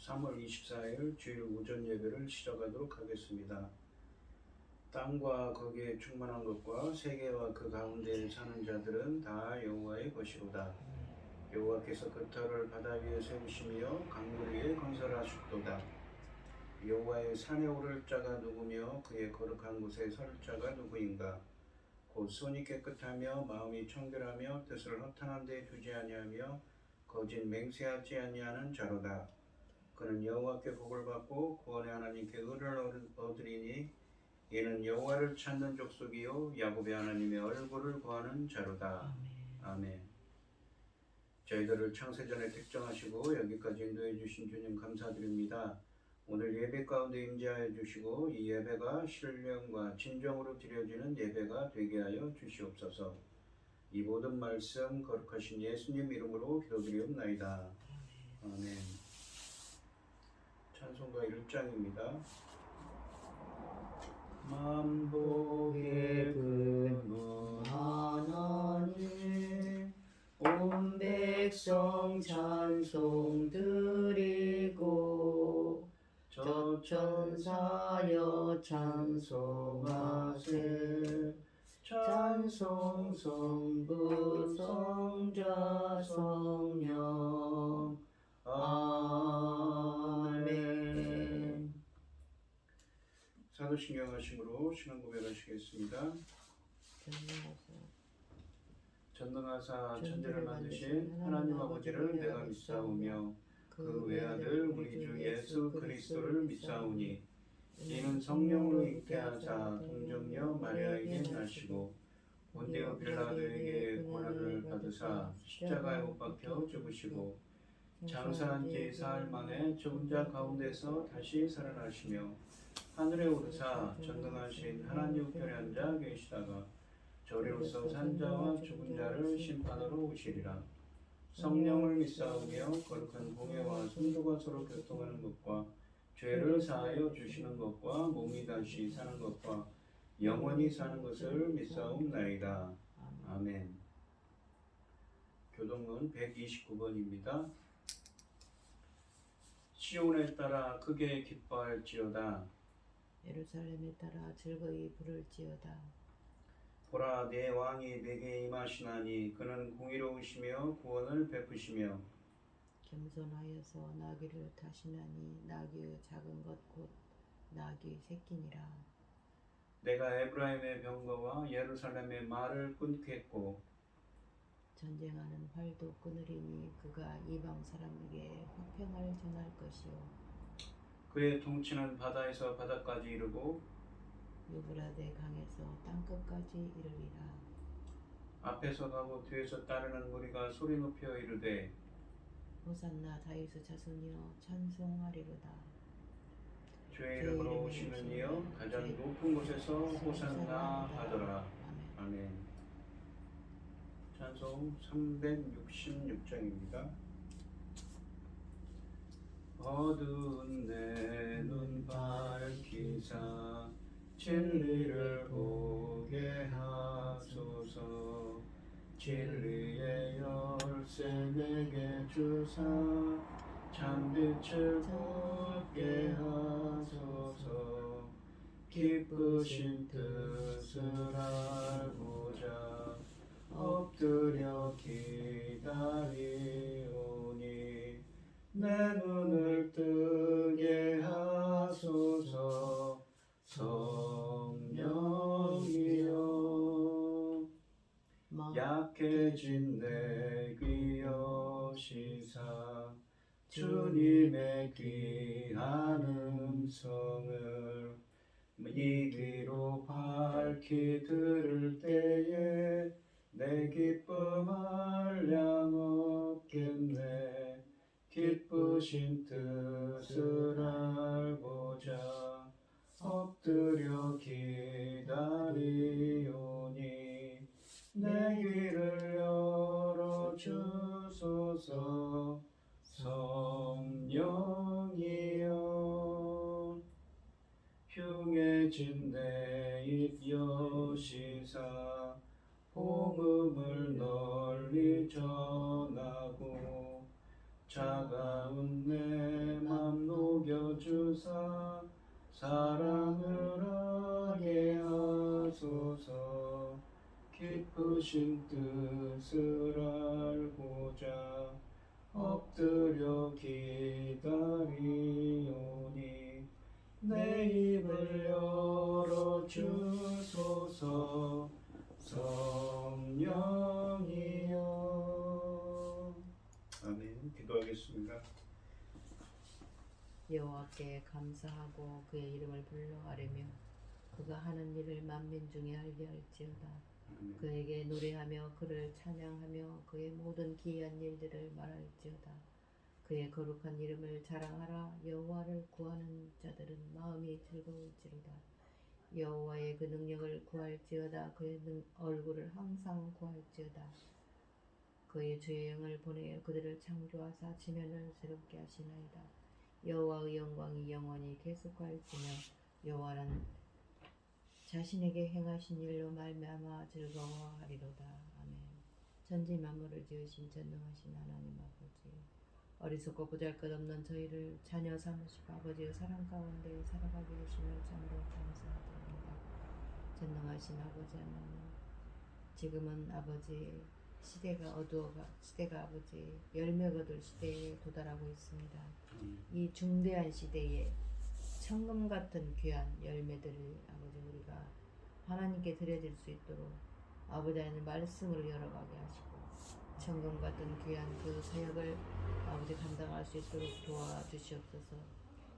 3월 24일 주일 오전 예배를 시작하도록 하겠습니다. 땅과 거기에 충만한 것과 세계와 그 가운데 사는 자들은 다 여호와의 것이로다. 여호와께서 그 터를 바다 위에 세우시며 강물 위에 건설하셨도다. 여호와의 산에 오를 자가 누구며 그의 거룩한 곳에 설 자가 누구인가? 곧 손이 깨끗하며 마음이 청결하며 뜻을 허탄한 데 두지 아니하며 거짓 맹세하지 아니하는 자로다. 그는 여호와께 복을 받고 구원의 하나님께 의를 얻으리니 이는 여호와를 찾는 족속이요 야곱의 하나님의 얼굴을 구하는 자로다. 아멘. 저희들을 창세전에 택정하시고 여기까지 인도해 주신 주님 감사드립니다. 오늘 예배 가운데 임재하여 주시고 이 예배가 신령과 진정으로 드려지는 예배가 되게 하여 주시옵소서. 이 모든 말씀 거룩하신 예수님 이름으로 기도드리옵나이다. 아멘. 찬송가 1장입니다. 만복의 근원 하나님 온 백성 찬송 드리고 저 천사여 찬송하세 찬송 성부 성자 성령 아멘. 사도신경 하심으로 신앙 고백하시겠습니다. 전능하사 천지를 만드신 하나님 아버지를 내가 믿사오며 그 외아들 우리 주 예수 그리스도를 믿사오니 이는 성령으로 잉태하사 동정녀 마리아에게 나시고 본디오 빌라도에게 고난을 받으사 십자가에 못 박혀 죽으시고 장사한 지 사흘 만에 죽은 자 가운데서 다시 살아나시며 하늘에 오르사 전능하신 하나님 우편에 앉아 계시다가 저리로서 산자와 죽은 자를 심판하러 오시리라. 성령을 믿사오며 거룩한 공예와 성도가 서로 교통하는 것과 죄를 사하여 주시는 것과 몸이 다시 사는 것과 영원히 사는 것을 믿사옵나이다. 아멘. 교동문 129번입니다. 시온에 따라 크게 기뻐할지어다. 예루살렘에 따라 즐거이 부를지어다. 보라, 내 왕이 내게 임하시나니 그는 공의로우시며 구원을 베푸시며 겸손하여서 나귀를 타시나니 나귀의 작은 것 곧 나귀 새끼니라. 내가 에브라임의 병거와 예루살렘의 말을 끊겠고 전쟁하는 활도 끊으리니 그가 이방 사람에게 화평을 전할 것이요 그의 통치는 바다에서 바다까지 이르고 유브라데 강에서 땅끝까지 이르리라. 앞에서 가고 뒤에서 따르는 무리가 소리 높여 이르되 호산나 다윗의 자손이여 찬송하리로다. 주의 이름으로 오시는 이여 가장 높은 곳에서 호산나 하더라. 아멘. 찬송 366장입니다. 어두운 내 눈 밝히사 진리를 보게 하소서. 진리의 열쇠 내게 주사 참빛을 보게 하소서. 기쁘신 뜻을 알고자 엎드려 기다리오니 내 눈을 뜨게 하소서. 성령이여 약해진 내 귀 여시사 주님의 귀한 음성을 이 귀로 밝히 들을 때에 내 기쁨 한량 없겠네. 기쁘신 뜻을 알고자 엎드려 기다리오니 내 귀를 열어주소서. 성령이여 흉해진 내 입 여시사 복음을 널리 전하고 차가운 내 맘 주사 사랑을 하게 하소서. 기쁘신 뜻을 알고자 엎드려 기다리오니 내 입을 열어 주소서. 성령이여. 아멘. 기도하겠습니다. 여호와께 감사하고 그의 이름을 불러 아뢰며 그가 하는 일을 만민 중에 알게 할지어다. 아멘. 그에게 노래하며 그를 찬양하며 그의 모든 기이한 일들을 말할지어다. 그의 거룩한 이름을 자랑하라. 여호와를 구하는 자들은 마음이 즐거울지로다. 여호와의 그 능력을 구할지어다. 그의 얼굴을 항상 구할지어다. 그의 주의 영을 보내어 그들을 창조하사 지면을 새롭게 하시나이다. 여호와의 영광이 영원히 계속할지며 여호와는 자신에게 행하신 일로 말미암아 즐거워하리로다. 아멘. 천지 만물을 지으신 전능하신 하나님 아버지, 어리석고 보잘것없는 저희를 자녀 삼으시고 아버지의 사랑 가운데 살아가게 하심을 참으로 감사드립니다. 전능하신 아버지 하나님, 지금은 아버지 시대가 시대가 아버지 열매 거둘 시대에 도달하고 있습니다. 이 중대한 시대에 천금 같은 귀한 열매들을 아버지 우리가 하나님께 드려질 수 있도록 아버지 하나님 말씀을 열어가게 하시고 천금 같은 귀한 그 사역을 아버지 감당할 수 있도록 도와주시옵소서.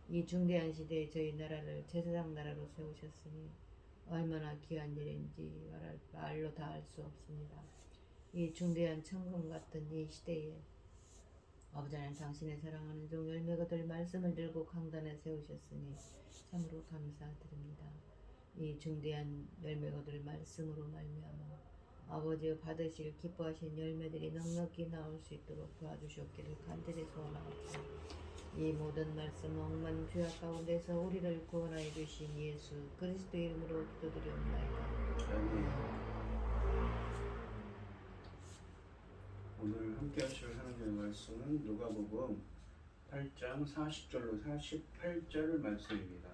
이 중대한 시대에 저희 나라를 제사장 나라로 세우셨으니 얼마나 귀한 일인지 말로 다 알 수 없습니다. 이 중대한 천금 같은 이 시대에 아버지 하나님 당신의 사랑하는 종 열매 거둘 말씀을 들고 강단에 세우셨으니 참으로 감사드립니다. 이 중대한 열매 거둘 말씀으로 말미암아 아버지의 받으실 기뻐하신 열매들이 넉넉히 나올 수 있도록 도와주시옵기를 간절히 소원하옵소서. 이 모든 말씀 억만 죄악 가운데서 우리를 구원하여 주신 예수 그리스도 이름으로 기도드리옵나이다. 아멘. 오늘 함께 하실 하나님의 말씀은 누가복음 8장 40절로 48절 말씀입니다.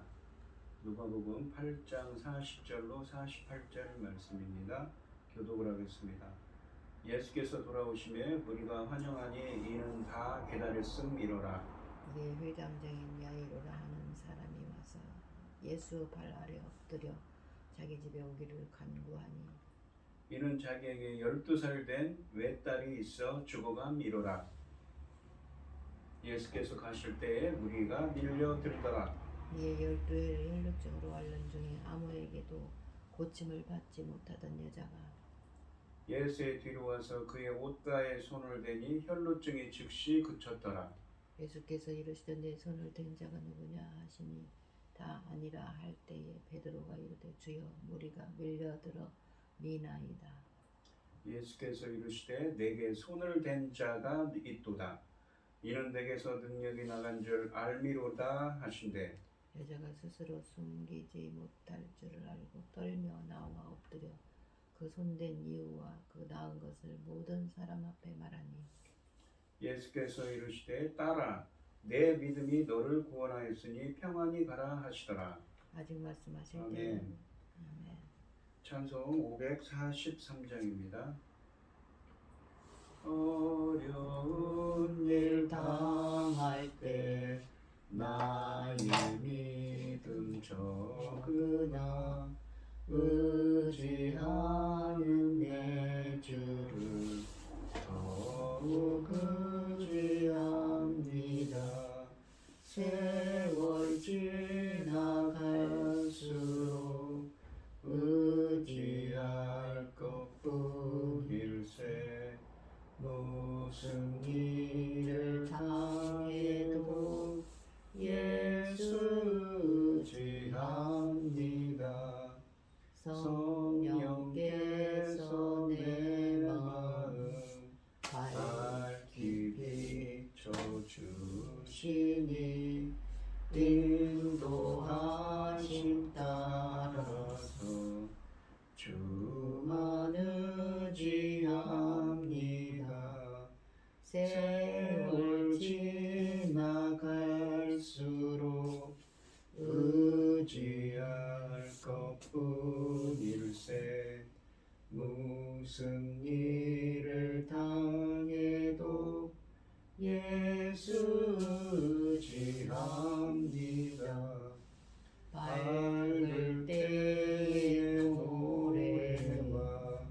누가복음 8장 40절로 48절 말씀입니다. 교독을 하겠습니다. 예수께서 돌아오심에 무리가 환영하니 이는 다 기다렸음이로라. 이에 회당장인 야이로라 하는 사람이 와서 예수 발 아래 엎드려 자기 집에 오기를 간구하니 이는 자기에게 12살 된 외딸이 있어 죽어감이로라. 예수께서 가실 때에 무리가 밀려들더라. 이에 12해를 혈루증으로 앓는 중에 아무에게도 고침을 받지 못하던 여자가 예수의 뒤로 와서 그의 옷가에 손을 대니 혈루증이 즉시 그쳤더라. 예수께서 이르시되 내 손을 댄 자가 누구냐 하시니 다 아니라 할 때에 베드로가 이르되 주여 무리가 밀려들어 미나이다. 예수께서 이르시되 내게 손을 댄 자가 있도다. 이는 내게서 능력이 나간 줄 알미로다 하신대. 여자가 스스로 숨기지 못할 줄을 알고 떨며 나와 엎드려 그 손댄 이유와 그 나은 것을 모든 사람 앞에 말하니 예수께서 이르시되 딸아 내 믿음이 너를 구원하였으니 평안히 가라 하시더라. 아직 말씀하실 아멘. 때는 아멘. 찬송 543장입니다. 어려운 일 당할 때 나의 믿음 적으나 의지하는 내 주를 더욱 의지합니다. 세월 지나갈수록 의지할 것뿐일세. 무슨 일을 당해도 예수 의지합니다. 성령께서 내 마음 밝히 비춰주시니 인도하심 따라서 주만 의지합니다. 세월 지나갈수록 예수 지합니다. 밝을 때의 노래와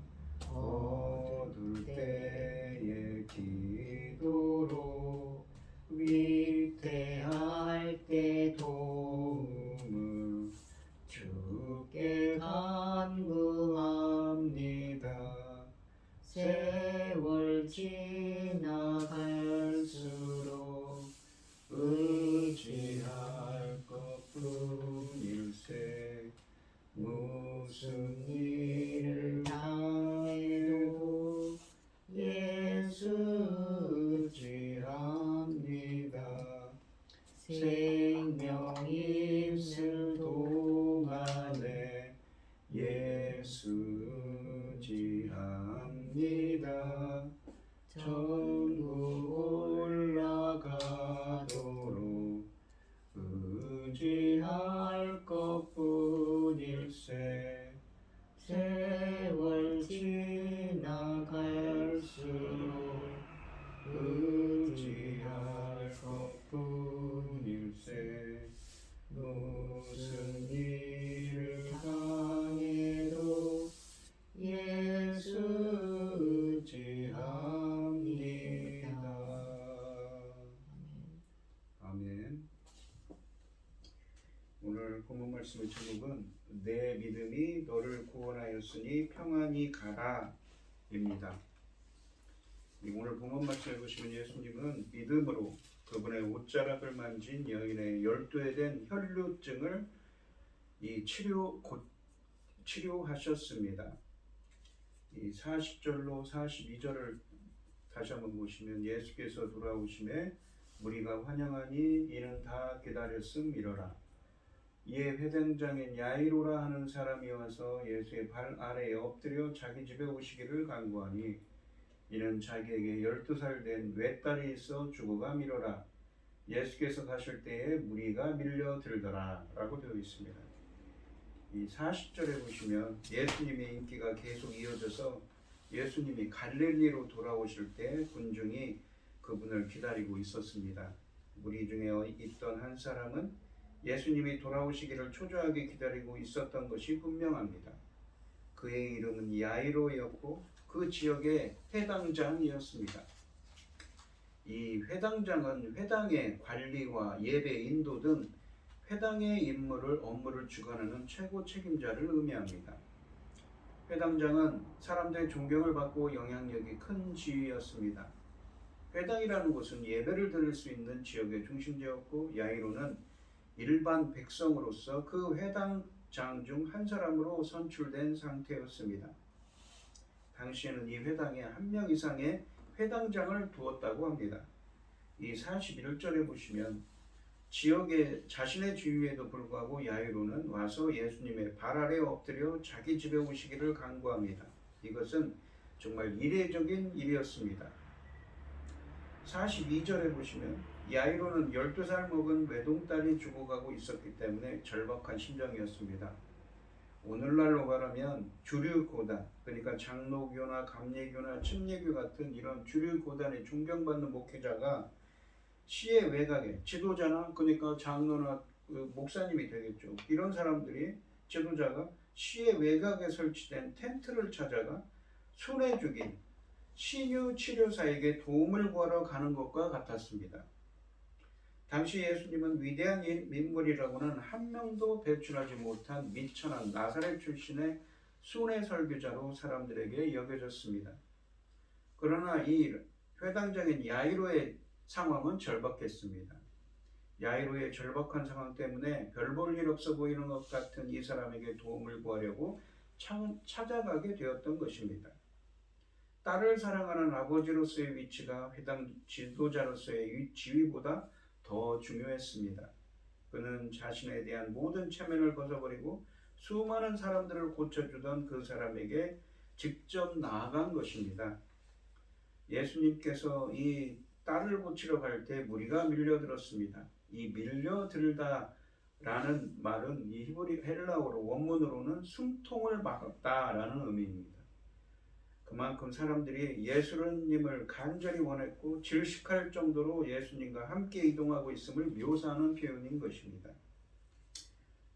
어두울 때의 기도로 위태할 때 도움을 주께 간구합니다. 세월 지나갈수록 의지할 것뿐일세. 무슨 일을 당해도 예수 지합니다. 생명 있을 동안에 예수 지합니다. 천국 올라가도록 의지할 것뿐일세. 세월 지나갈수록 의지할 것뿐일세. 무슨 일을 당해도 예수 지합니다. 아멘. 오늘 본문 말씀의 제목은 내 믿음이 너를 구원하였으니 평안히 가라입니다. 오늘 본문 말씀을 보시면 예수님은 믿음으로 그분의 옷자락을 만진 여인의 12에 된 혈루증을 치료하셨습니다. 이 40절로 42절을 다시 한번 보시면 예수께서 돌아오심에 무리가 환영하니 이는 다 기다렸음이러라. 이에 회당장인 야이로라 하는 사람이 와서 예수의 발 아래에 엎드려 자기 집에 오시기를 간구하니 이는 자기에게 12살 된 외딸이 있어 죽어가미러라. 예수께서 가실 때에 무리가 밀려들더라 라고 되어 있습니다. 이 40절에 보시면 예수님의 인기가 계속 이어져서 예수님이 갈릴리로 돌아오실 때 군중이 그분을 기다리고 있었습니다. 무리 중에 있던 한 사람은 예수님이 돌아오시기를 초조하게 기다리고 있었던 것이 분명합니다. 그의 이름은 야이로였고 그 지역의 회당장이었습니다. 이 회당장은 회당의 관리와 예배 인도 등 회당의 업무를 주관하는 최고 책임자를 의미합니다. 회당장은 사람들의 존경을 받고 영향력이 큰 지위였습니다. 회당이라는 곳은 예배를 드릴 수 있는 지역의 중심지였고 야이로는 일반 백성으로서 그 회당장 중 한 사람으로 선출된 상태였습니다. 당시에는 이 회당에 한 명 이상의 회당장을 두었다고 합니다. 이 41절에 보시면 지역의 자신의 지위에도 불구하고 야이로는 와서 예수님의 발 아래 엎드려 자기 집에 오시기를 간구합니다. 이것은 정말 이례적인 일이었습니다. 42절에 보시면 야이로는 12살 먹은 외동딸이 죽어가고 있었기 때문에 절박한 심정이었습니다. 오늘날로 말하면 주류 고단, 그러니까 장로교나 감리교나 침례교 같은 이런 주류 고단에 존경받는 목회자가 시의 외곽에 지도자나 그러니까 장로나 목사님이 되겠죠. 이런 사람들이 지도자가 시의 외곽에 설치된 텐트를 찾아가 손해 죽인 신유 치료사에게 도움을 구하러 가는 것과 같았습니다. 당시 예수님은 위대한 인물이라고는 한 명도 배출하지 못한 미천한 나사렛 출신의 순회 설교자로 사람들에게 여겨졌습니다. 그러나 이 회당장인 야이로의 상황은 절박했습니다. 야이로의 절박한 상황 때문에 별 볼 일 없어 보이는 것 같은 이 사람에게 도움을 구하려고 찾아가게 되었던 것입니다. 딸을 사랑하는 아버지로서의 위치가 회당 지도자로서의 지위보다 더 중요했습니다. 그는 자신에 대한 모든 체면을 벗어버리고 수많은 사람들을 고쳐주던 그 사람에게 직접 나아간 것입니다. 예수님께서 이 딸을 고치러 갈 때 무리가 밀려들었습니다. 이 밀려들다라는 말은 이 히브리 헬라어로 원문으로는 숨통을 막았다라는 의미입니다. 그만큼 사람들이 예수님을 간절히 원했고 질식할 정도로 예수님과 함께 이동하고 있음을 묘사하는 표현인 것입니다.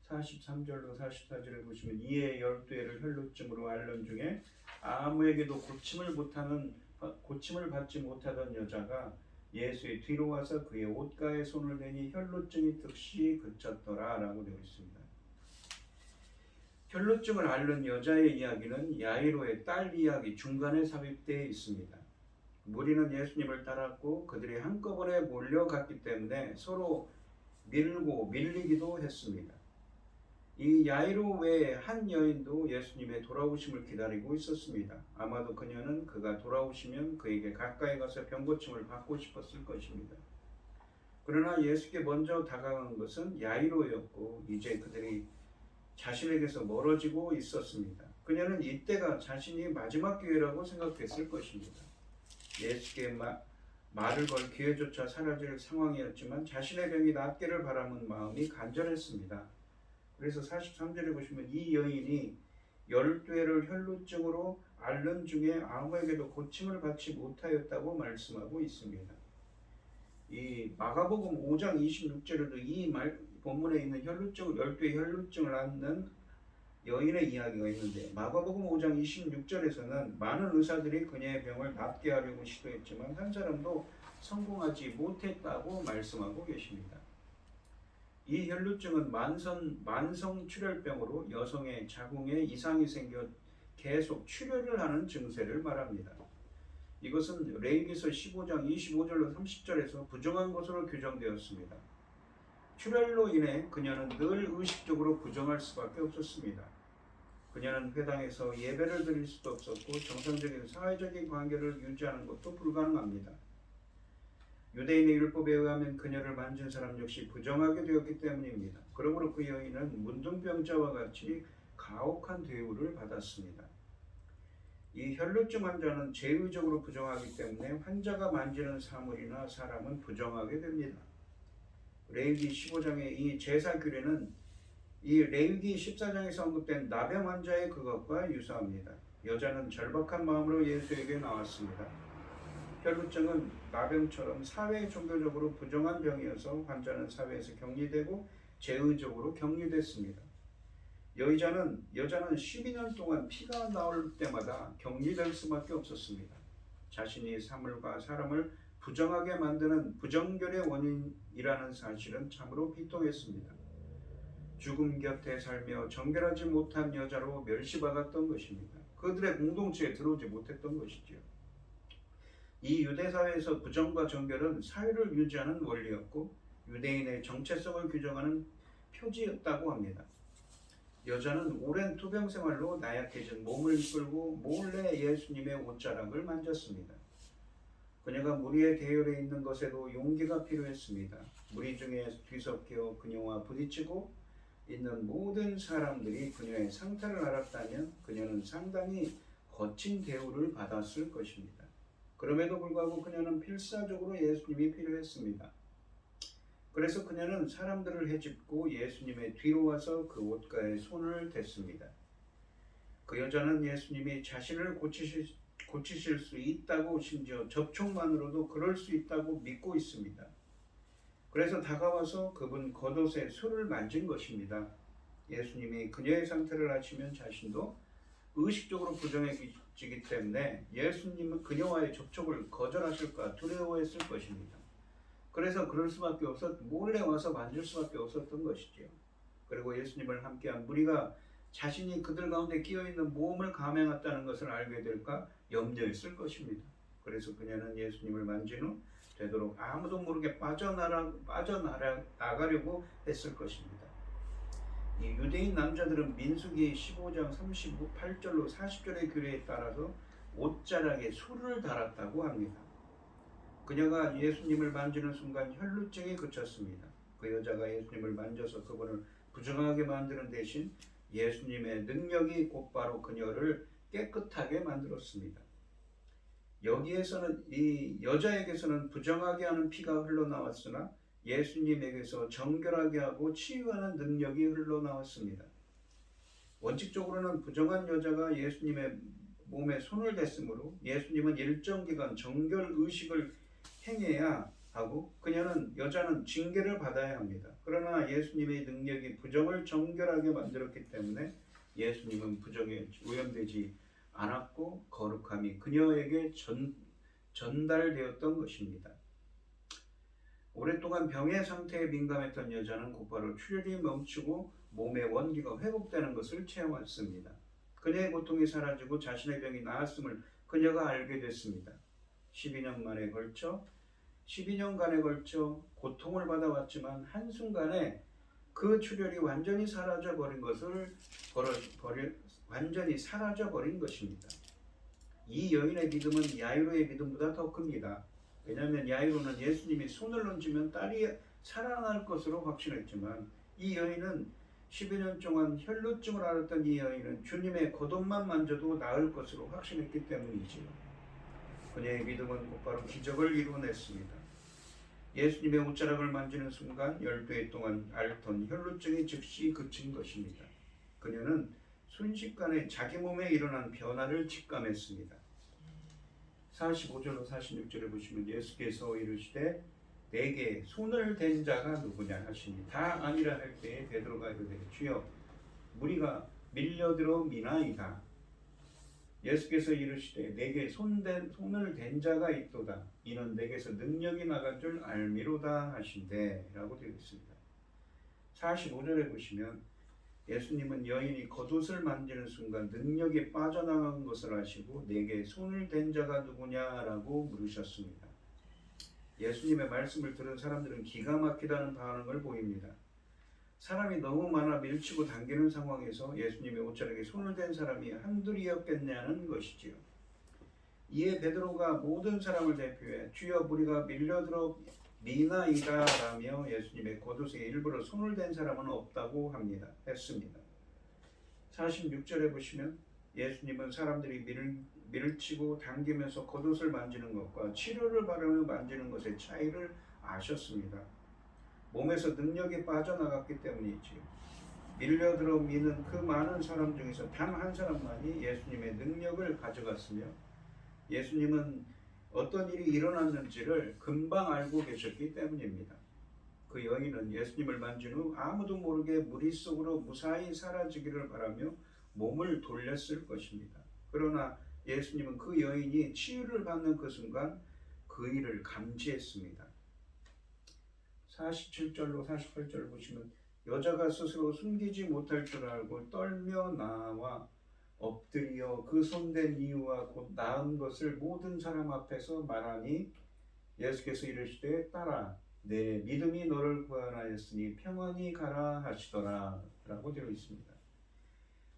43절로 44절에 보시면 이에 12해를 혈루증으로 앓는 중에 아무에게도 고침을 받지 못하던 여자가 예수의 뒤로 와서 그의 옷가에 손을 대니 혈루증이 즉시 그쳤더라 라고 되어 있습니다. 혈루증을 앓는 여자의 이야기는 야이로의 딸 이야기 중간에 삽입되어 있습니다. 무리는 예수님을 따랐고 그들이 한꺼번에 몰려갔기 때문에 서로 밀고 밀리기도 했습니다. 이 야이로 외에 한 여인도 예수님의 돌아오심을 기다리고 있었습니다. 아마도 그녀는 그가 돌아오시면 그에게 가까이 가서 병고침을 받고 싶었을 것입니다. 그러나 예수께 먼저 다가간 것은 야이로였고 이제 그들이 자신에게서 멀어지고 있었습니다. 그녀는 이때가 자신이 마지막 기회라고 생각했을 것입니다. 예수께 말을 걸 기회조차 사라질 상황이었지만 자신의 병이 낫기를 바라는 마음이 간절했습니다. 그래서 43절에 보시면 이 여인이 12해를 혈루증으로 앓는 중에 아무에게도 고침을 받지 못하였다고 말씀하고 있습니다. 이 마가복음 5장 26절에도 이 본문에 있는 12해 혈루증을 앓는 여인의 이야기가 있는데 마가복음 5장 26절에서는 많은 의사들이 그녀의 병을 낫게 하려고 시도했지만 한 사람도 성공하지 못했다고 말씀하고 계십니다. 이 혈루증은 만성 출혈병으로 여성의 자궁에 이상이 생겨 계속 출혈을 하는 증세를 말합니다. 이것은 레위기서 15장 25절로 30절에서 부정한 것으로 규정되었습니다. 출혈로 인해 그녀는 늘 의식적으로 부정할 수밖에 없었습니다. 그녀는 회당에서 예배를 드릴 수도 없었고 정상적인 사회적인 관계를 유지하는 것도 불가능합니다. 유대인의 율법에 의하면 그녀를 만진 사람 역시 부정하게 되었기 때문입니다. 그러므로 그 여인은 문둥병자와 같이 가혹한 대우를 받았습니다. 이 혈루증 환자는 제의적으로 부정하기 때문에 환자가 만지는 사물이나 사람은 부정하게 됩니다. 레위기 15장의 이 제사 규례는 이 레위기 14장에서 언급된 나병 환자의 그것과 유사합니다. 여자는 절박한 마음으로 예수에게 나왔습니다. 혈루증은 나병처럼 사회 종교적으로 부정한 병이어서 환자는 사회에서 격리되고 제의적으로 격리됐습니다. 여자는 12년 동안 피가 나올 때마다 격리될 수밖에 없었습니다. 자신이 사물과 사람을 부정하게 만드는 부정결의 원인이라는 사실은 참으로 비통했습니다. 죽음 곁에 살며 정결하지 못한 여자로 멸시받았던 것입니다. 그들의 공동체에 들어오지 못했던 것이지요. 이 유대사회에서 부정과 정결은 사회를 유지하는 원리였고 유대인의 정체성을 규정하는 표지였다고 합니다. 여자는 오랜 투병 생활로 나약해진 몸을 이끌고 몰래 예수님의 옷자락을 만졌습니다. 그녀가 무리의 대열에 있는 것에도 용기가 필요했습니다. 무리 중에 뒤섞여 그녀와 부딪히고 있는 모든 사람들이 그녀의 상태를 알았다면 그녀는 상당히 거친 대우를 받았을 것입니다. 그럼에도 불구하고 그녀는 필사적으로 예수님이 필요했습니다. 그래서 그녀는 사람들을 헤집고 예수님의 뒤로 와서 그 옷가에 손을 댔습니다. 그 여자는 예수님이 자신을 고치실 수 있다고 심지어 접촉만으로도 그럴 수 있다고 믿고 있습니다. 그래서 다가와서 그분 겉옷에 손을 만진 것입니다. 예수님이 그녀의 상태를 아시면 자신도 의식적으로 부정해지기 때문에 예수님은 그녀와의 접촉을 거절하실까 두려워했을 것입니다. 그래서 그럴 수밖에 몰래 와서 만질 수밖에 없었던 것이죠. 그리고 예수님을 함께한 무리가 자신이 그들 가운데 끼어있는 모험을 감행했다는 것을 알게 될까 염려했을 것입니다. 그래서 그녀는 예수님을 만진 후 되도록 아무도 모르게 빠져나가려고 했을 것입니다. 이 유대인 남자들은 민수기 15장 38절로 40절의 규례에 따라서 옷자락에 술을 달았다고 합니다. 그녀가 예수님을 만지는 순간 혈루증이 그쳤습니다. 그 여자가 예수님을 만져서 그분을 부정하게 만드는 대신 예수님의 능력이 곧바로 그녀를 깨끗하게 만들었습니다. 여기에서는 이 여자에게서는 부정하게 하는 피가 흘러나왔으나 예수님에게서 정결하게 하고 치유하는 능력이 흘러나왔습니다. 원칙적으로는 부정한 여자가 예수님의 몸에 손을 댔으므로 예수님은 일정 기간 정결 의식을 행해야 하고 그녀는 여자는 징계를 받아야 합니다. 그러나 예수님의 능력이 부정을 정결하게 만들었기 때문에 예수님은 부정에 오염되지 않았고 거룩함이 그녀에게 전달되었던 것입니다. 오랫동안 병의 상태에 민감했던 여자는 곧바로 출혈이 멈추고 몸의 원기가 회복되는 것을 체험했습니다. 그녀의 고통이 사라지고 자신의 병이 나았음을 그녀가 알게 됐습니다. 12년간에 걸쳐 고통을 받아왔지만 한순간에 그 출혈이 완전히 사라져버린 것입니다. 이 여인의 믿음은 야이로의 믿음보다 더 큽니다. 왜냐하면 야이로는 예수님이 손을 얹으면 딸이 살아날 것으로 확신했지만 이 여인은 12년 동안 혈루증을 앓았던 이 여인은 주님의 겉옷만 만져도 나을 것으로 확신했기 때문이지요. 그녀의 믿음은 곧바로 기적을 이루어냈습니다. 예수님의 옷자락을 만지는 순간 12해 동안 앓던 혈루증이 즉시 그친 것입니다. 그녀는 순식간에 자기 몸에 일어난 변화를 직감했습니다. 45절로 46절에 보시면 예수께서 이르시되 내게 손을 댄 자가 누구냐 하시니 다 아니라 할 때에 베드로가 이르되 주여 무리가 밀려들어 미나이다. 예수께서 이르시되 내게 손을 댄 자가 있도다. 이는 내게서 능력이 나간 줄 알미로다 하신대 라고 되어 있습니다. 45절에 보시면 예수님은 여인이 겉옷을 만지는 순간 능력이 빠져나간 것을 아시고 내게 손을 댄 자가 누구냐라고 물으셨습니다. 예수님의 말씀을 들은 사람들은 기가 막히다는 반응을 보입니다. 사람이 너무 많아 밀치고 당기는 상황에서 예수님의 옷자락에 손을 댄 사람이 한둘이었겠냐는 것이지요. 이에 베드로가 모든 사람을 대표해 주여 무리가 밀려들어 미나이다 라며 예수님의 겉옷에 일부러 손을 댄 사람은 없다고 했습니다. 46절에 보시면 예수님은 사람들이 밀치고 당기면서 겉옷을 만지는 것과 치료를 바르며 만지는 것의 차이를 아셨습니다. 몸에서 능력이 빠져나갔기 때문이지요. 밀려들어 미는 그 많은 사람 중에서 단 한 사람만이 예수님의 능력을 가져갔으며 예수님은 어떤 일이 일어났는지를 금방 알고 계셨기 때문입니다. 그 여인은 예수님을 만진 후 아무도 모르게 무리 속으로 무사히 사라지기를 바라며 몸을 돌렸을 것입니다. 그러나 예수님은 그 여인이 치유를 받는 그 순간 그 일을 감지했습니다. 47절로 48절을 보시면 여자가 스스로 숨기지 못할 줄 알고 떨며 나와 엎드려 그 손댄 이유와 곧 나은 것을 모든 사람 앞에서 말하니 예수께서 이르시되 딸아 내 믿음이 너를 구원하였으니 평안히 가라 하시더라 라고 되어 있습니다.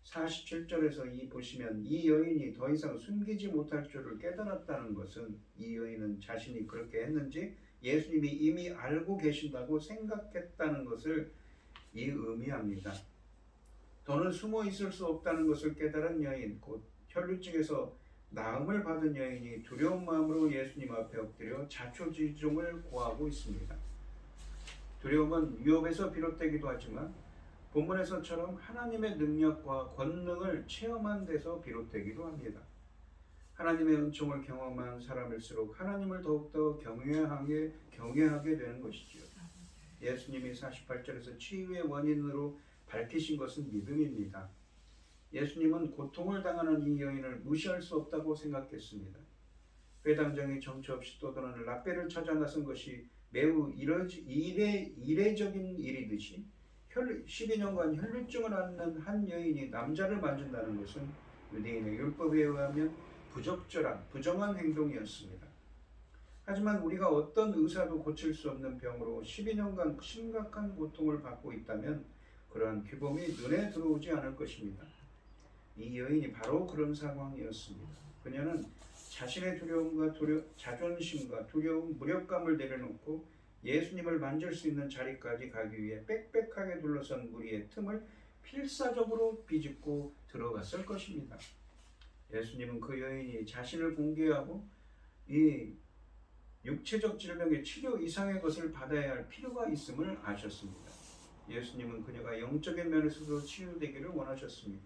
47절에서 보시면 이 여인이 더 이상 숨기지 못할 줄을 깨달았다는 것은 이 여인은 자신이 그렇게 했는지 예수님이 이미 알고 계신다고 생각했다는 것을 의미합니다. 더는 숨어 있을 수 없다는 것을 깨달은 여인, 곧 혈루증에서 나음을 받은 여인이 두려운 마음으로 예수님 앞에 엎드려 자초지종을 구하고 있습니다. 두려움은 위협에서 비롯되기도 하지만 본문에서처럼 하나님의 능력과 권능을 체험한 데서 비롯되기도 합니다. 하나님의 은총을 경험한 사람일수록 하나님을 더욱더 경외하게 되는 것이지요. 예수님이 48절에서 치유의 원인으로 밝히신 것은 믿음입니다. 예수님은 고통을 당하는 이 여인을 무시할 수 없다고 생각했습니다. 회당장이 정처 없이 떠도는 라빼를 찾아 나선 것이 매우 이례적인 일이듯이 12년간 혈루증을 앓는 한 여인이 남자를 만진다는 것은 유대인의 율법에 의하면 부정한 행동이었습니다. 하지만 우리가 어떤 의사도 고칠 수 없는 병으로 12년간 심각한 고통을 받고 있다면 그러한 규범이 눈에 들어오지 않을 것입니다. 이 여인이 바로 그런 상황이었습니다. 그녀는 자신의 자존심과 두려움, 무력감을 내려놓고 예수님을 만질 수 있는 자리까지 가기 위해 빽빽하게 둘러선 무리의 틈을 필사적으로 비집고 들어갔을 것입니다. 예수님은 그 여인이 자신을 공개하고 이 육체적 질병의 치료 이상의 것을 받아야 할 필요가 있음을 아셨습니다. 예수님은 그녀가 영적인 면에서도 치유되기를 원하셨습니다.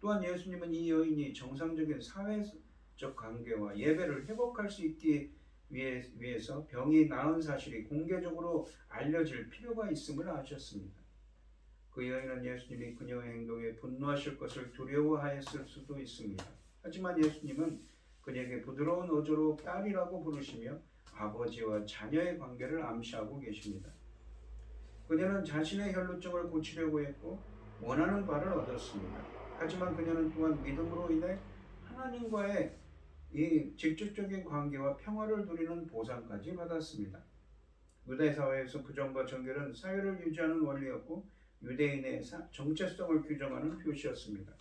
또한 예수님은 이 여인이 정상적인 사회적 관계와 예배를 회복할 수 있기 위해서 병이 나은 사실이 공개적으로 알려질 필요가 있음을 아셨습니다. 그 여인은 예수님이 그녀의 행동에 분노하실 것을 두려워하였을 수도 있습니다. 하지만 예수님은 그녀에게 부드러운 어조로 딸이라고 부르시며 아버지와 자녀의 관계를 암시하고 계십니다. 그녀는 자신의 혈루증을 고치려고 했고 원하는 바를 얻었습니다. 하지만 그녀는 또한 믿음으로 인해 하나님과의 이 직접적인 관계와 평화를 누리는 보상까지 받았습니다. 유대 사회에서 부정과 정결은 사회를 유지하는 원리였고 유대인의 정체성을 규정하는 표시였습니다.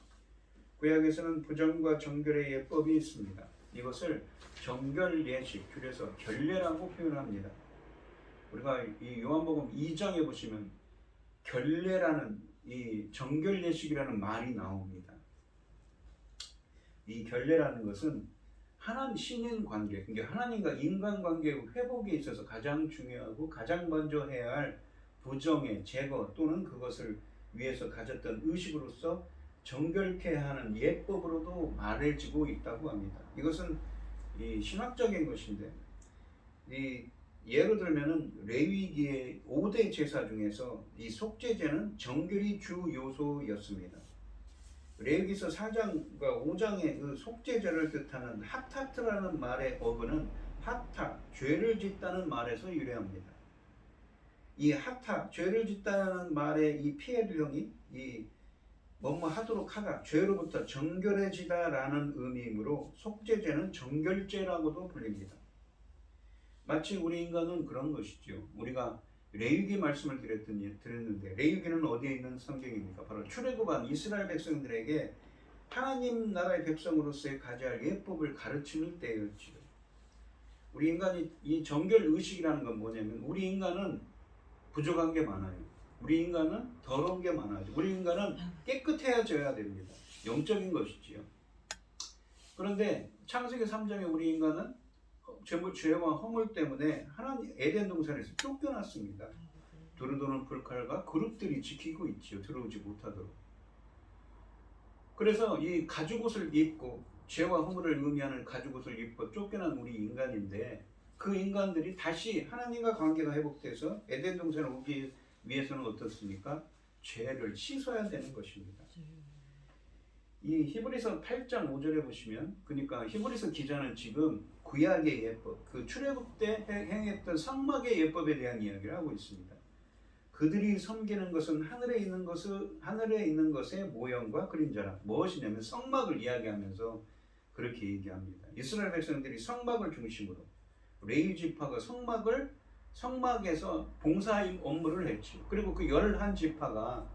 구약에서는 부정과 정결의 예법이 있습니다. 이것을 정결 예식, 줄여서 결례라고 표현합니다. 우리가 이 요한복음 2장에 보시면 결례라는 이 정결 예식이라는 말이 나옵니다. 이 결례라는 것은 하나님 신인 관계, 그러니까 하나님과 인간 관계의 회복에 있어서 가장 중요하고 가장 먼저 해야 할 부정의 제거 또는 그것을 위해서 가졌던 의식으로서 정결케 하는 예법으로도 말해지고 있다고 합니다. 이것은 이 신학적인 것인데, 이 예를 들면은 레위기의 5대 제사 중에서 이 속죄제는 정결이 주 요소였습니다. 레위기서 4장과 5장의 그 속죄제를 뜻하는 하타트라는 말의 어근은 하타, 죄를 짓다는 말에서 유래합니다. 이 하타, 죄를 짓다는 말의 이 피해두형이 이 뭐뭐 하도록 하다, 죄로부터 정결해지다라는 의미이므로 속죄제는 정결제라고도 불립니다. 마치 우리 인간은 그런 것이죠. 우리가 레위기 말씀을 드렸는데 레위기는 어디에 있는 성경입니까? 바로 출애굽한 이스라엘 백성들에게 하나님 나라의 백성으로서의 가져야 할 예법을 가르치는 때였지요. 우리 인간이 이 정결 의식이라는 건 뭐냐면 우리 인간은 부족한 게 많아요. 우리 인간은 더러운 게 많아요. 우리 인간은 깨끗해져야 됩니다. 영적인 것이지요. 그런데 창세기 3장에 우리 인간은 죄와 허물 때문에 하나님 에덴 동산에서 쫓겨났습니다. 두루두는 불칼과 그룹들이 지키고 있지요. 들어오지 못하도록. 그래서 이 가죽옷을 입고 죄와 허물을 의미하는 가죽옷을 입고 쫓겨난 우리 인간인데 그 인간들이 다시 하나님과 관계가 회복돼서 에덴 동산에 오기 위해서는 어떻습니까? 죄를 씻어야 되는 것입니다. 이 히브리서 8장 5절에 보시면, 그러니까 히브리서 기자는 지금 구약의 예법, 그 출애굽 때 행했던 성막의 예법에 대한 이야기를 하고 있습니다. 그들이 섬기는 것은 하늘에 있는 것의 모형과 그림자라. 무엇이냐면 성막을 이야기하면서 그렇게 얘기합니다. 이스라엘 백성들이 성막을 중심으로 레위 지파가 성막에서 봉사 업무를 했죠. 그리고 그 11지파가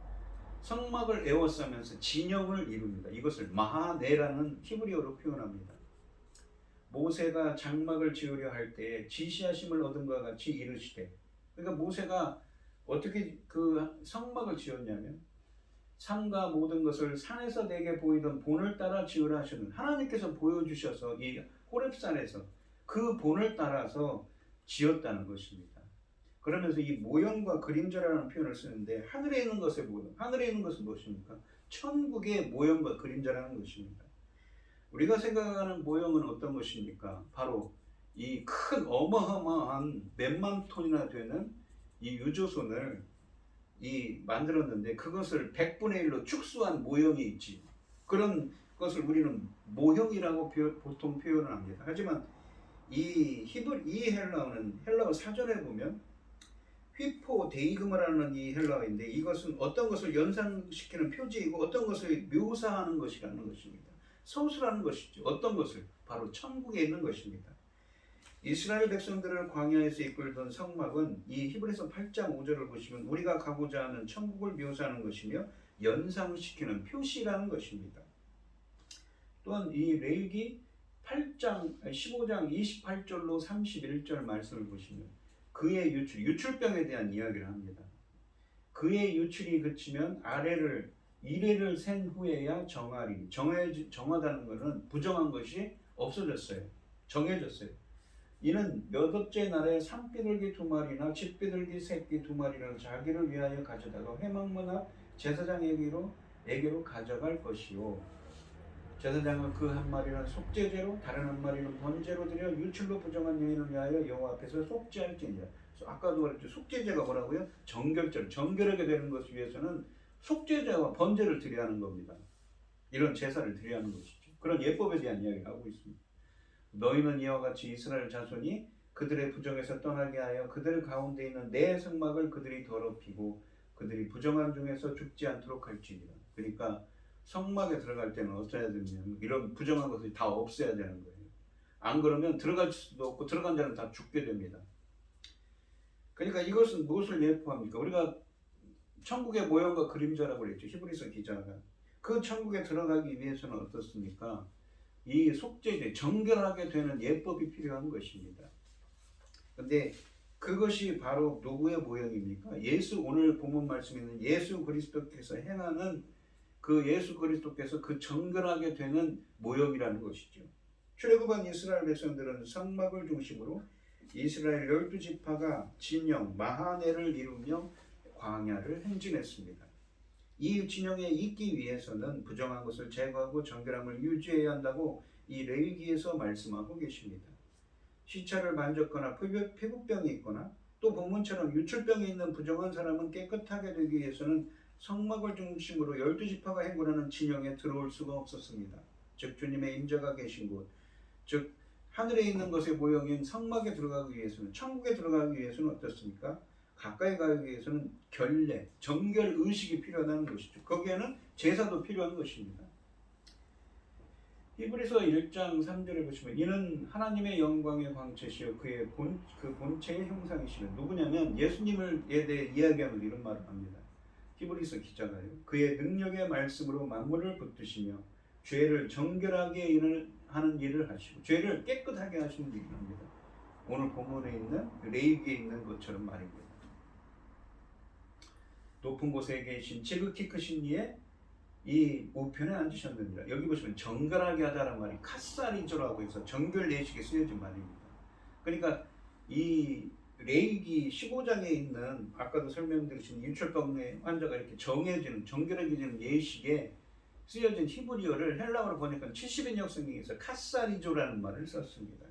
성막을 에워싸면서 진영을 이룹니다. 이것을 마하네라는 히브리어로 표현합니다. 모세가 장막을 지으려 할 때 지시하심을 얻은 것과 같이 이르시되, 그러니까 모세가 어떻게 그 성막을 지었냐면 산과 모든 것을 산에서 내게 보이던 본을 따라 지으라 하셨는 하나님께서 보여주셔서 이 호렙산에서 그 본을 따라서 지었다는 것입니다. 그러면서 이 모형과 그림자라는 표현을 쓰는데 하늘에 있는 것의 모형, 하늘에 있는 것은 무엇입니까? 천국의 모형과 그림자라는 것입니다. 우리가 생각하는 모형은 어떤 것입니까? 바로 이 큰 어마어마한 몇만 톤이나 되는 이 유조선을 만들었는데 그것을 100분의 1로 축소한 모형이 있지. 그런 것을 우리는 모형이라고 보통 표현을 합니다. 하지만 이 헬라어는 헬라어 사전에 보면 휘포데이그마라는 이 헬라어인데 이것은 어떤 것을 연상시키는 표지이고 어떤 것을 묘사하는 것이라는 것입니다. 서술하는 것이죠. 어떤 것을? 바로 천국에 있는 것입니다. 이스라엘 백성들을 광야에서 이끌던 성막은 이 히브리서 8장 5절을 보시면 우리가 가고자 하는 천국을 묘사하는 것이며 연상시키는 표시라는 것입니다. 또한 이 레위기 15장 28절로 31절 말씀을 보시면 그의 유출병에 대한 이야기를 합니다. 그의 유출이 그치면 이래를 센 후에야 정하리. 정하다는 것은 부정한 것이 없어졌어요. 정해졌어요. 이는 몇 업째 날에 산비둘기 2마리나 집비둘기 새끼 2마리를 자기를 위하여 가져다가 회막문 앞 제사장에게로 에게로 가져갈 것이요 제사장은 그 한 마리는 속죄제로 다른 한 마리는 번제로 드려 유출로 부정한 여인을 위하여 여호와 앞에서 속죄할지니라. 아까도 말했죠. 속죄제가 뭐라고요? 정결하게 되는 것을 위해서는 속죄제와 번제를 드려야 하는 겁니다. 이런 제사를 드려야 하는 것이죠. 그런 예법에 대한 이야기를 하고 있습니다. 너희는 이와 같이 이스라엘 자손이 그들의 부정에서 떠나게 하여 그들 가운데 있는 내 성막을 그들이 더럽히고 그들이 부정한 중에서 죽지 않도록 할지니라. 그러니까 성막에 들어갈 때는 어떻게 해야 되냐면 이런 부정한 것을 다 없애야 되는 거예요. 안 그러면 들어갈 수도 없고 들어간 자는 다 죽게 됩니다. 그러니까 이것은 무엇을 예포합니까? 우리가 천국의 모형과 그림자라고 그랬죠. 히브리서 기자가. 그 천국에 들어가기 위해서는 어떻습니까? 이 속죄제, 정결하게 되는 예법이 필요한 것입니다. 근데 그것이 바로 누구의 모형입니까? 오늘 본문 말씀에 있는 예수 그리스도께서 행하는 그 예수 그리스도께서 그 정결하게 되는 모형이라는 것이죠. 출애굽한 이스라엘 백성들은 성막을 중심으로 이스라엘 12지파가 진영 마하네를 이루며 광야를 행진했습니다. 이 진영에 있기 위해서는 부정한 것을 제거하고 정결함을 유지해야 한다고 이 레위기에서 말씀하고 계십니다. 시차를 만졌거나 피부병이 있거나 또 본문처럼 유출병이 있는 부정한 사람은 깨끗하게 되기 위해서는 성막을 중심으로 12지파가 행군하는 진영에 들어올 수가 없었습니다. 즉 주님의 임재가 계신 곳, 즉 하늘에 있는 것의 모형인 성막에 들어가기 위해서는, 천국에 들어가기 위해서는 어떻습니까? 가까이 가기 위해서는 결례, 정결 의식이 필요하다는 것이죠. 거기에는 제사도 필요한 것입니다. 히브리서 1장 3절을 보시면 이는 하나님의 영광의 광채시여 그의 본체의 형상이시며 누구냐면 예수님에 대해 이야기하면서 이런 말을 합니다. 히브리서 기자가요. 그의 능력의 말씀으로 만물을 붙드시며 죄를 정결하게 하는 일을 하시고 죄를 깨끗하게 하시는 일을 합니다. 오늘 본문에 있는 레위기에 있는 것처럼 말입니다. 높은 곳에 계신 지극히 크신 이의 이 우편에 앉으셨느니라. 여기 보시면 정결하게 하다라는 말이 카사리조라고 해서 정결 내식에 쓰여진 말입니다. 그러니까 이 레위기 15장에 있는 아까도 설명드린 유출병의 환자가 이렇게 정결해지는 예식에 쓰여진 히브리어를 헬라어로 보니까 70인역 성경에서 카사리조라는 말을 썼습니다.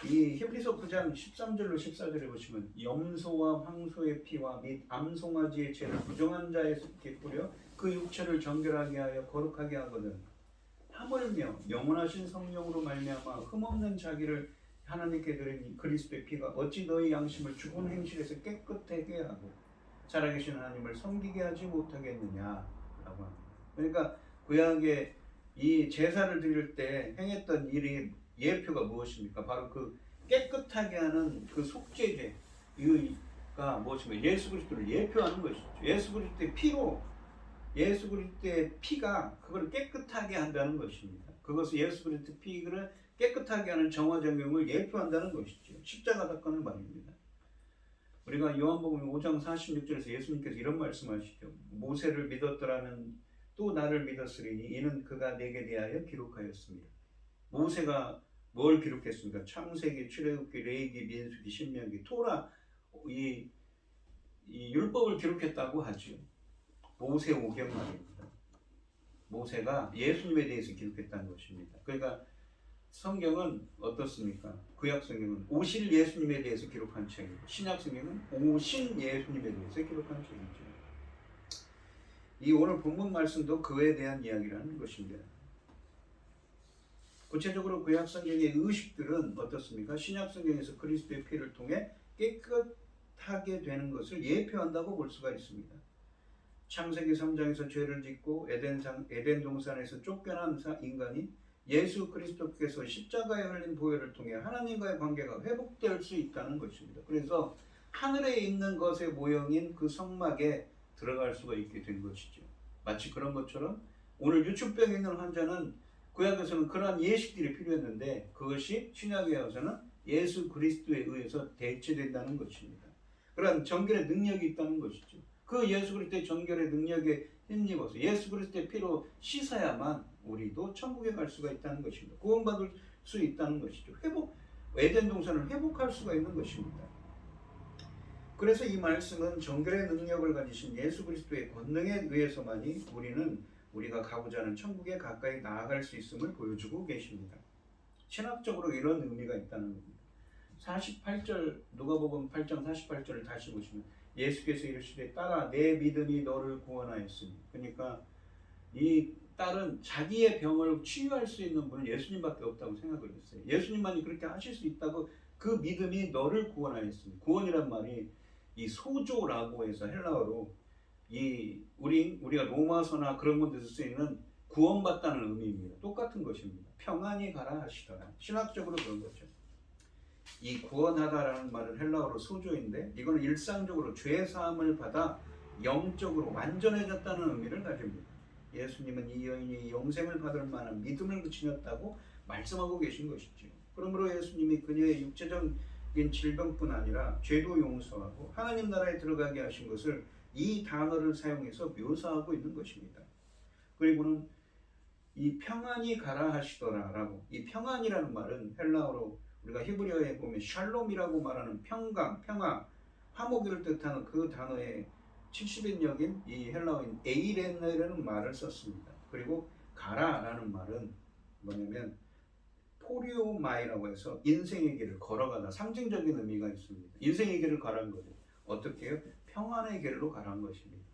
이 히브리서 9장 13절로 14절에 보시면 염소와 황소의 피와 및 암송아지의 죄를 부정한 자에게 뿌려 그 육체를 정결하게 하여 거룩하게 하거든 하물며 영원하신 성령으로 말미암아 흠없는 자기를 하나님께 드린 그리스도의 피가 어찌 너희 양심을 죽은 행실에서 깨끗하게 하고 살아계신 하나님을 섬기게 하지 못하겠느냐라고 합니다. 그러니까 구약의 이 제사를 드릴 때 행했던 일이 예표가 무엇입니까? 바로 그 깨끗하게 하는 그 속죄제가 무엇입니까? 예수 그리스도를 예표하는 것이죠. 예수 그리스도의 피로 예수 그리스도의 피가 그걸 깨끗하게 한다는 것입니다. 그것을 예수 그리스도의 피를 깨끗하게 하는 정화정경을 예표한다는 것이죠. 십자가 사건을 말입니다. 우리가 요한복음 5장 46절에서 예수님께서 이런 말씀하시죠. 모세를 믿었더라면 또 나를 믿었으리니 이는 그가 내게 대하여 기록하였습니다. 모세가 뭘 기록했습니까? 창세기, 출애굽기, 레위기, 민수기, 신명기, 토라 이 율법을 기록했다고 하죠. 모세 오경 말입니다. 모세가 예수님에 대해서 기록했다는 것입니다. 그러니까 성경은 어떻습니까? 구약 성경은 오실 예수님에 대해서 기록한 책이고 신약 성경은 오신 예수님에 대해서 기록한 책이죠. 이 오늘 본문 말씀도 그에 대한 이야기라는 것입니다. 구체적으로 구약 성경의 의식들은 어떻습니까? 신약 성경에서 그리스도의 피를 통해 깨끗하게 되는 것을 예표한다고 볼 수가 있습니다. 창세기 3장에서 죄를 짓고 에덴 동산에서 쫓겨난 인간이 예수 그리스도께서 십자가에 흘린 보혈을 통해 하나님과의 관계가 회복될 수 있다는 것입니다. 그래서 하늘에 있는 것의 모형인 그 성막에 들어갈 수가 있게 된 것이죠. 마치 그런 것처럼 오늘 유출병에 있는 환자는 구약에서는 그러한 예식들이 필요했는데 그것이 신약에 와서는 예수 그리스도에 의해서 대체된다는 것입니다. 그러한 정결의 능력이 있다는 것이죠. 그 예수 그리스도의 정결의 능력에 힘입어서 예수 그리스도의 피로 씻어야만 우리도 천국에 갈 수가 있다는 것입니다. 구원받을 수 있다는 것이죠. 에덴 동산을 회복할 수가 있는 것입니다. 그래서 이 말씀은 정결의 능력을 가지신 예수 그리스도의 권능에 의해서만이 우리가 가고자 하는 천국에 가까이 나아갈 수 있음을 보여주고 계십니다. 신학적으로 이런 의미가 있다는 겁니다. 48절 누가복음 8장 48절을 다시 보시면 예수께서 이르시되 딸아 내 믿음이 너를 구원하였으니, 그러니까 이 딸은 자기의 병을 치유할 수 있는 분은 예수님밖에 없다고 생각을 했어요. 예수님만이 그렇게 하실 수 있다고, 그 믿음이 너를 구원하였으니, 구원이란 말이 이 소조라고 해서 헬라어로 우리가 로마서나 그런 곳에서 쓰이는 구원받다는 의미입니다. 똑같은 것입니다. 평안히 가라 하시더라. 신학적으로 그런 거죠. 이 구원하다라는 말은 헬라어로 소조인데, 이거는 일상적으로 죄 사함을 받아 영적으로 완전해졌다는 의미를 가집니다. 예수님은 이 여인이 영생을 받을 만한 믿음을 지녔다고 말씀하고 계신 것이죠. 그러므로 예수님이 그녀의 육체적인 질병뿐 아니라 죄도 용서하고 하나님 나라에 들어가게 하신 것을 이 단어를 사용해서 묘사하고 있는 것입니다. 그리고는 이 평안히 가라 하시더라라고, 이 평안이라는 말은 헬라어로 우리가 히브리어에 보면 샬롬이라고 말하는 평강, 평화, 화목을 뜻하는 그 단어의 70인역인 이 헬라어인 에이레네라는 말을 썼습니다. 그리고 가라라는 말은 뭐냐면 포리오마이라고 해서 인생의 길을 걸어가다, 상징적인 의미가 있습니다. 인생의 길을 가라는 거죠. 어떻게 해요? 평안의 길로 가라는 것입니다.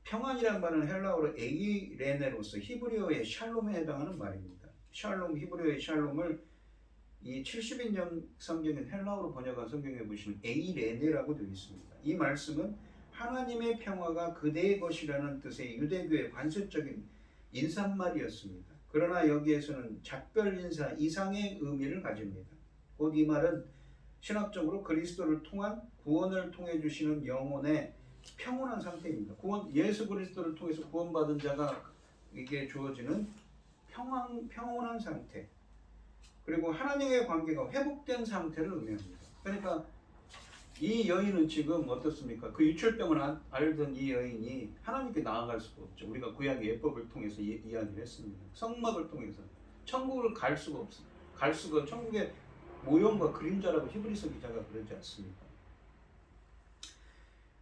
평안이란 말은 헬라어로 에이레네로서 히브리어의 샬롬에 해당하는 말입니다. 샬롬, 히브리어의 샬롬을 이 70인역 성경인 헬라어로 번역한 성경에 보시면 에이레네라고 되어 있습니다. 이 말씀은 하나님의 평화가 그대의 것이라는 뜻의 유대교의 관습적인 인사말이었습니다. 그러나 여기에서는 작별 인사 이상의 의미를 가집니다. 곧 이 말은 신학적으로 그리스도를 통한 구원을 통해 주시는 영혼의 평온한 상태입니다. 예수 그리스도를 통해서 구원받은 자가 이게 주어지는 평온한 상태, 그리고 하나님의 관계가 회복된 상태를 의미합니다. 그러니까 이 여인은 지금 어떻습니까? 그 유출병을 앓던 이 여인이 하나님께 나아갈 수가 없죠. 우리가 구약의 예법을 통해서 이야기를 했습니다. 성막을 통해서 천국을 갈 수가 없어요. 천국의 모형과 그림자라고 히브리서 기자가 그러지 않습니까?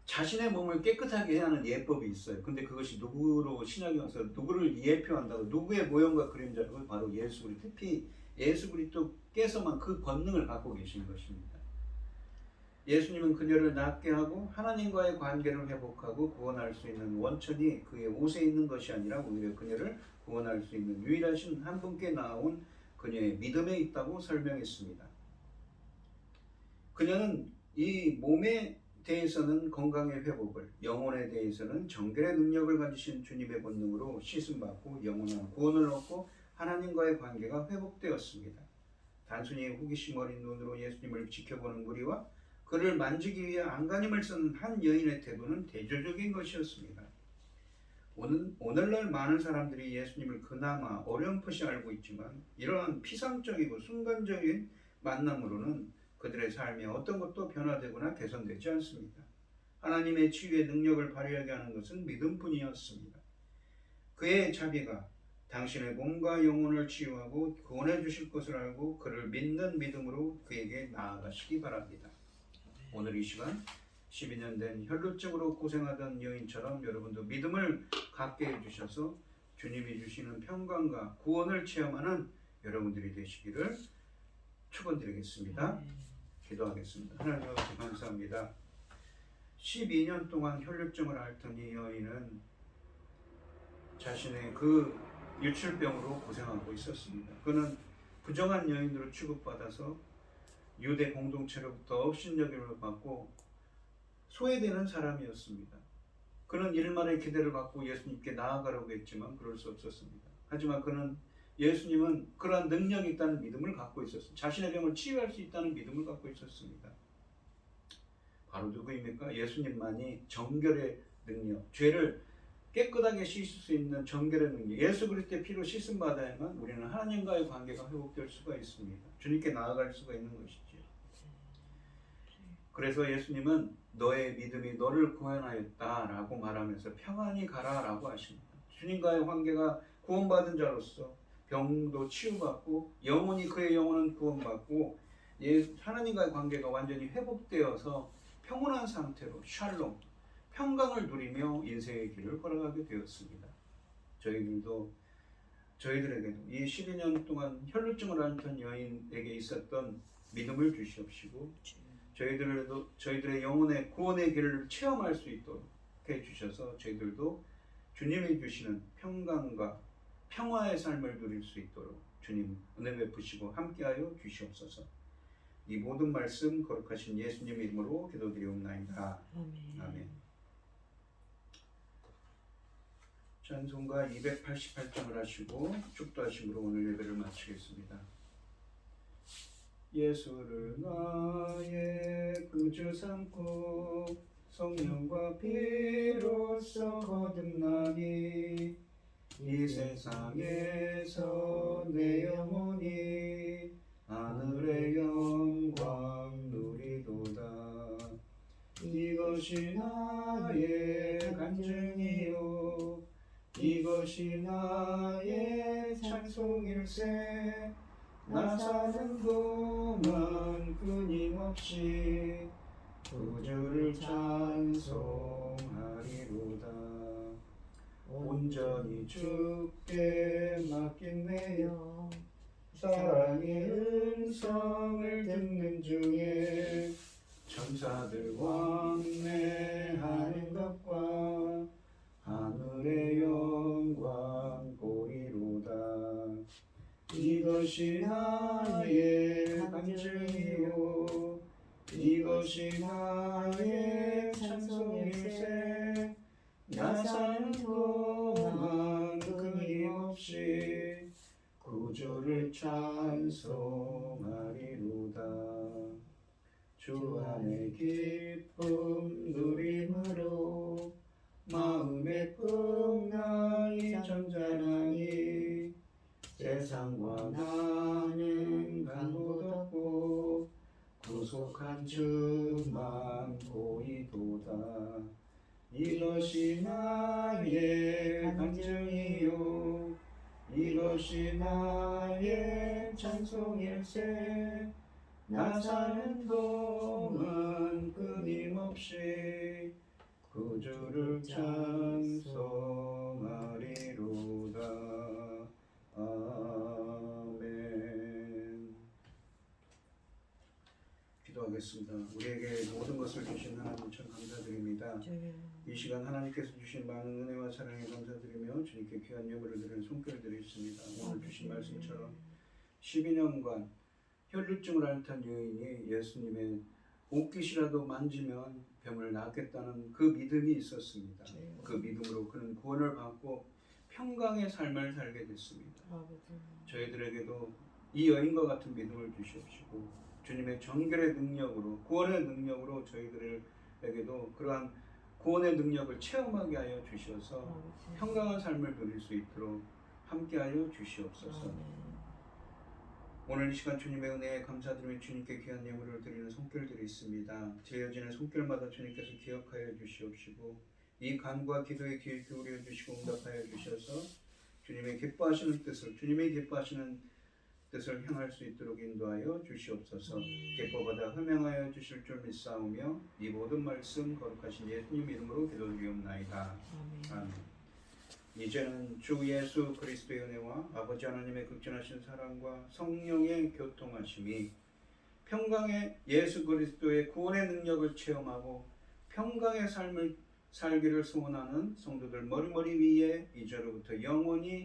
자신의 몸을 깨끗하게 해야 하는 예법이 있어요. 근데 그것이 누구로 신약에 와서 누구를 예표한다고, 누구의 모형과 그림자라고? 바로 예수 그리스도. 특히 예수 그리스도께서만 그 권능을 갖고 계신 것입니다. 예수님은 그녀를 낫게 하고 하나님과의 관계를 회복하고 구원할 수 있는 원천이 그의 옷에 있는 것이 아니라 오히려 그녀를 구원할 수 있는 유일하신 한 분께 나온 그녀의 믿음에 있다고 설명했습니다. 그녀는 이 몸에 대해서는 건강의 회복을, 영혼에 대해서는 정결의 능력을 가지신 주님의 권능으로 씻음받고 영원한 구원을 얻고 하나님과의 관계가 회복되었습니다. 단순히 호기심 어린 눈으로 예수님을 지켜보는 무리와 그를 만지기 위해 안간힘을 쓰는 한 여인의 태도는 대조적인 것이었습니다. 오늘날 많은 사람들이 예수님을 그나마 어렴풋이 알고 있지만 이러한 피상적이고 순간적인 만남으로는 그들의 삶에 어떤 것도 변화되거나 개선되지 않습니다. 하나님의 치유의 능력을 발휘하게 하는 것은 믿음뿐이었습니다. 그의 자비가 당신의 몸과 영혼을 치유하고 구원해 주실 것을 알고 그를 믿는 믿음으로 그에게 나아가시기 바랍니다. 오늘 이 시간 12년 된 혈루증으로 고생하던 여인처럼 여러분도 믿음을 갖게 해주셔서 주님이 주시는 평강과 구원을 체험하는 여러분들이 되시기를 축원드리겠습니다. 기도하겠습니다. 하나님 아버지 감사합니다. 12년 동안 혈루증을 앓던 이 여인은 자신의 그 유출병으로 고생하고 있었습니다. 그는 부정한 여인으로 취급받아서 유대 공동체로부터 업신여김을 받고 소외되는 사람이었습니다. 그는 일말의 기대를 갖고 예수님께 나아가려고 했지만 그럴 수 없었습니다. 하지만 예수님은 그러한 능력이 있다는 믿음을 갖고 있었습니다. 자신의 병을 치유할 수 있다는 믿음을 갖고 있었습니다. 바로 누구입니까? 예수님만이 정결의 능력, 죄를 깨끗하게 씻을 수 있는 정결의 능력, 예수 그리스도의 피로 씻음 받아야만 우리는 하나님과의 관계가 회복될 수가 있습니다. 주님께 나아갈 수가 있는 것이죠. 그래서 예수님은 너의 믿음이 너를 구원하였다라고 말하면서 평안히 가라라고 하십니다. 주님과의 관계가 구원받은 자로서 병도 치유받고 영혼이 그의 영혼은 구원받고 하나님과의 관계가 완전히 회복되어서 평온한 상태로 샬롬, 평강을 누리며 인생의 길을 걸어가게 되었습니다. 저희들에게도 이 12년 동안 혈루증을 앓던 여인에게 있었던 믿음을 주시옵시고 저희들의 영혼의 구원의 길을 체험할 수 있도록 해주셔서 저희들도 주님이 주시는 평강과 평화의 삶을 누릴 수 있도록 주님 은혜 베푸시고 함께하여 주시옵소서. 이 모든 말씀 거룩하신 예수님 이름으로 기도드리옵나이다. 아멘. 찬송가 288장을 하시고 축도하심으로 오늘 예배를 마치겠습니다. 예수를 나의 구주 삼고 성령과 피로써 거듭나니 이 세상에서 내 영혼이 하늘의 영광 누리도다. 이것이 나의 간증이요 이것이 나의 찬송일세. 나 사는 동안 끊임없이 구주를 찬송하리로다. 온전히 주께 맡긴내요 사랑의 음성을 듣는 중에 천사들 왕래하는 것과 하늘의 영광 보이로다. 이것이 나의 간증이요 이것이 나의 찬송일세. 나 사는 동안 끊임없이 구주를 찬송하리로다. 주 안의 기쁨 누림으로 마음의 풍랑이 전전하니 세상과 나는 간곳 없고 구속한 주만 보이도다. 이것이 나의 간증이요 이것이 나의 찬송일세. 나 사는 동안 끊임없이 구주를 찬송하리로다. 아멘. 기도하겠습니다. 우리에게 모든 것을 주신 하나님 참 감사드립니다. 이 시간 하나님께서 주신 많은 은혜와 사랑에 감사드리며 주님께 귀한 예물을 드리는 손길을 드리겠습니다. 오늘 주신 말씀처럼 12년간 혈루증을 앓던 여인이 예수님의 옷깃이라도 만지면 병을 낫겠다는 그 믿음이 있었습니다. 그 믿음으로 그는 구원을 받고 평강의 삶을 살게 됐습니다. 저희들에게도 이 여인과 같은 믿음을 주시옵시고 주님의 정결의 능력으로 구원의 능력으로 저희들에게도 그러한 구원의 능력을 체험하게 하여 주셔서 평강한 삶을 누릴 수 있도록 함께하여 주시옵소서. 오늘 이 시간 주님의 은혜에 감사드리며 주님께 귀한 예물을 드리는 손길들이 있습니다. 드려지는 손길마다 주님께서 기억하여 주시옵시고 이 간구와 기도에 귀 기울여 주시고 응답하여 주셔서 주님의 기뻐하시는 뜻을 향할 수 있도록 인도하여 주시옵소서. 기뻐받아 흠양하여 주실 줄 믿사오며 이 모든 말씀 거룩하신 예수님 이름으로 기도드리옵나이다. 아멘. 이제는 주 예수 그리스도의 은혜와 아버지 하나님의 극진하신 사랑과 성령의 교통하심이 평강의 예수 그리스도의 구원의 능력을 체험하고 평강의 삶을 살기를 소원하는 성도들 머리머리 위에 이제로부터 영원히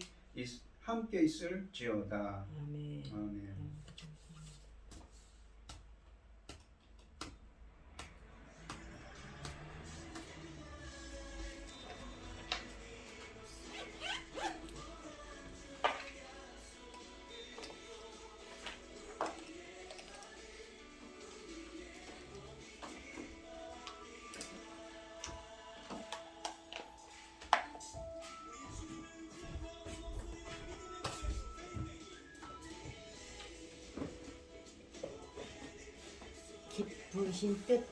함께 있을지어다. 아멘. 아멘. 기쁘신 뜻